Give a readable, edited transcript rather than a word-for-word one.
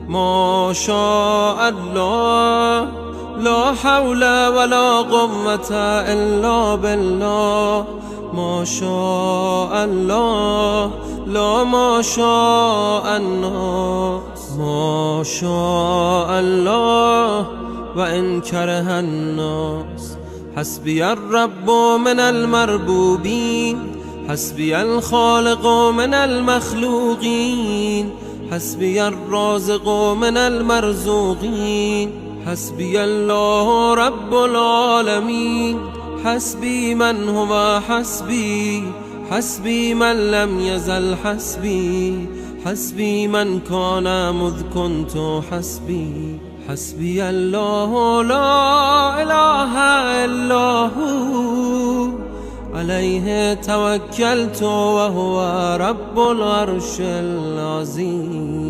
ما شاء الله لا حول ولا قوة إلا بالله. ما شاء الله لا ما شاء الناس. ما شاء الله وإن كره الناس. حسبي الرب من المربوبين، حسبي الخالق من المخلوقين، حسبي الرازق من المرزوقين، حسبي الله رب العالمين. حسبي من هو حسبي، حسبي من لم يزل حسبي، حسبي من كان مذ كنت حسبي. حسبي الله لا إله إلا هو، عليه توكلت وهو رب العرش العظيم.